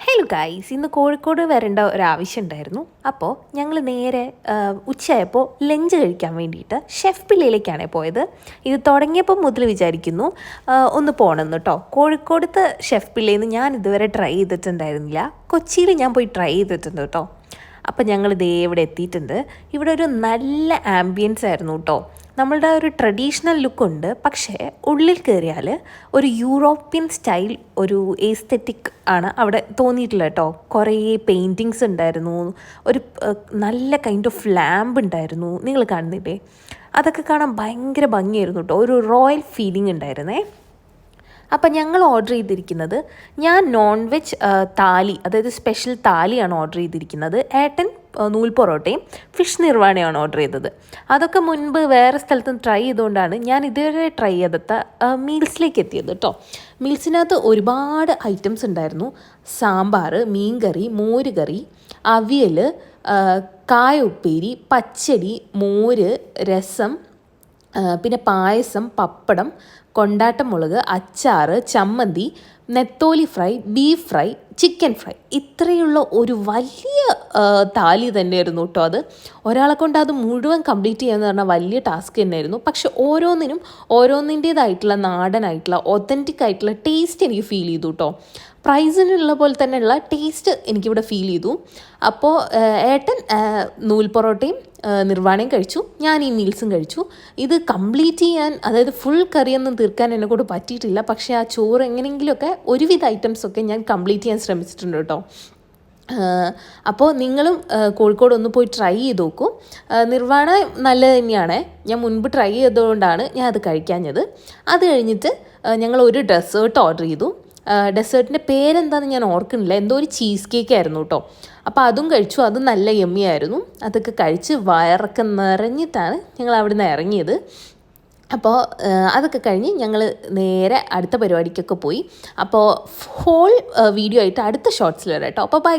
Hello guys, ഇന്ന് കോഴിക്കോട് വരേണ്ട ഒരാവശ്യം ഉണ്ടായിരുന്നു. അപ്പോൾ ഞങ്ങൾ നേരെ ഉച്ചയായപ്പോൾ ലഞ്ച് കഴിക്കാൻ വേണ്ടിയിട്ട് ഷെഫ് പിള്ളയിലേക്കാണ് പോയത്. ഇത് തുടങ്ങിയപ്പോൾ മുതൽ വിചാരിക്കുന്നു ഒന്ന് പോകണമെന്ന് കേട്ടോ. കോഴിക്കോടത്തെ ഷെഫ് പിള്ളയിൽ നിന്ന് ഞാൻ ഇതുവരെ ട്രൈ ചെയ്തിട്ടുണ്ടായിരുന്നില്ല. കൊച്ചിയിൽ ഞാൻ പോയി ട്രൈ ചെയ്തിട്ടുണ്ട് കേട്ടോ. അപ്പോൾ ഞങ്ങൾ ദേ ഇവിടെ എത്തിയിട്ടുണ്ട്. ഇവിടെ ഒരു നല്ല ആംബിയൻസ് ആയിരുന്നു കേട്ടോ. നമ്മളുടെ ഒരു ട്രഡീഷണൽ ലുക്കുണ്ട്, പക്ഷേ ഉള്ളിൽ കയറിയാൽ ഒരു യൂറോപ്യൻ സ്റ്റൈൽ ഒരു എസ്തെറ്റിക് ആണ് അവിടെ തോന്നിയിട്ടുള്ളത് കേട്ടോ. കുറേ പെയിൻറ്റിങ്സ് ഉണ്ടായിരുന്നു, ഒരു നല്ല കൈൻഡ് ഓഫ് ലാമ്പ് ഉണ്ടായിരുന്നു, നിങ്ങൾ കാണുന്നില്ലേ? അതൊക്കെ കാണാൻ ഭയങ്കര ഭംഗിയായിരുന്നു കേട്ടോ. ഒരു റോയൽ ഫീലിംഗ് ഉണ്ടായിരുന്നേ. അപ്പം ഞങ്ങൾ ഓർഡർ ചെയ്തിരിക്കുന്നത്, ഞാൻ നോൺ വെജ് താലി, അതായത് സ്പെഷ്യൽ താലിയാണ് ഓർഡർ ചെയ്തിരിക്കുന്നത്. ഏട്ടൻ നൂൽ പൊറോട്ടയും ഫിഷ് നിർവാണയാണ് ഓർഡർ ചെയ്തത്. അതൊക്കെ മുൻപ് വേറെ സ്ഥലത്തും ട്രൈ ചെയ്തുകൊണ്ടാണ് ഞാൻ ഇതുവരെ ട്രൈ ചെയ്തത്ത മീൽസിലേക്ക് എത്തിയത് കേട്ടോ. മീൽസിനകത്ത് ഒരുപാട് ഐറ്റംസ് ഉണ്ടായിരുന്നു. സാമ്പാർ, മീൻകറി, മോരുകറി, അവിയൽ, കായ ഉപ്പേരി, പച്ചടി, മോര്, രസം, പിന്നെ പായസം, പപ്പടം, കൊണ്ടാട്ടമുളക്, അച്ചാർ, ചമ്മന്തി, നെത്തോലി fry, beef fry, chicken fry, ഇത്രയുള്ള ഒരു വലിയ താലി തന്നെയായിരുന്നു കേട്ടോ. അത് ഒരാളെ കൊണ്ട് അത് മുഴുവൻ കംപ്ലീറ്റ് ചെയ്യാന്ന് പറഞ്ഞാൽ വലിയ ടാസ്ക് തന്നെയായിരുന്നു. പക്ഷെ ഓരോന്നിനും ഓരോന്നിൻ്റേതായിട്ടുള്ള നാടനായിട്ടുള്ള ഒത്തൻറ്റിക് ആയിട്ടുള്ള ടേസ്റ്റ് എനിക്ക് ഫീൽ ചെയ്തു കേട്ടോ. പ്രൈസിനുള്ള പോലെ തന്നെയുള്ള ടേസ്റ്റ് എനിക്കിവിടെ ഫീൽ ചെയ്തു. അപ്പോൾ ഏട്ടൻ നൂൽ പൊറോട്ടയും നിർവാണയും കഴിച്ചു, ഞാൻ ഈ മീൽസും കഴിച്ചു. ഇത് കംപ്ലീറ്റ് ചെയ്യാൻ, അതായത് ഫുൾ കറിയൊന്നും തീർക്കാൻ എന്നെക്കൊണ്ട് പറ്റിയിട്ടില്ല. പക്ഷേ ആ ചോറ് എങ്ങനെയെങ്കിലുമൊക്കെ ഒരുവിധ ഐറ്റംസൊക്കെ ഞാൻ കംപ്ലീറ്റ് ചെയ്യാൻ ശ്രമിച്ചിട്ടുണ്ട് കേട്ടോ. അപ്പോൾ നിങ്ങളും കോഴിക്കോട് ഒന്ന് പോയി ട്രൈ ചെയ്ത് നോക്കൂ. നിർവാണ നല്ലത് തന്നെയാണ്. ഞാൻ മുൻപ് ട്രൈ ചെയ്തതുകൊണ്ടാണ് ഞാൻ അത് കഴിക്കാഞ്ഞത്. അത് കഴിഞ്ഞിട്ട് ഞങ്ങൾ ഒരു ഡെസേർട്ട് ഓർഡർ ചെയ്തു. ഡെസേർട്ടിൻ്റെ പേരെന്താണെന്ന് ഞാൻ ഓർക്കുന്നില്ല, എന്തോ ഒരു ചീസ് കേക്ക് ആയിരുന്നു കേട്ടോ. അപ്പോൾ അതും കഴിച്ചു. അതും നല്ല യമ്മിയായിരുന്നു. അതൊക്കെ കഴിച്ച് വയറൊക്കെ നിറഞ്ഞിട്ടാണ് ഞങ്ങൾ അവിടെ നിന്ന് ഇറങ്ങിയത്. അപ്പോൾ അതൊക്കെ കഴിഞ്ഞ് ഞങ്ങൾ നേരെ അടുത്ത പരിപാടിക്കൊക്കെ പോയി. അപ്പോൾ ഹോൾ വീഡിയോ ആയിട്ട് അടുത്ത ഷോർട്സിൽ വരാം കേട്ടോ. അപ്പോൾ ബൈ.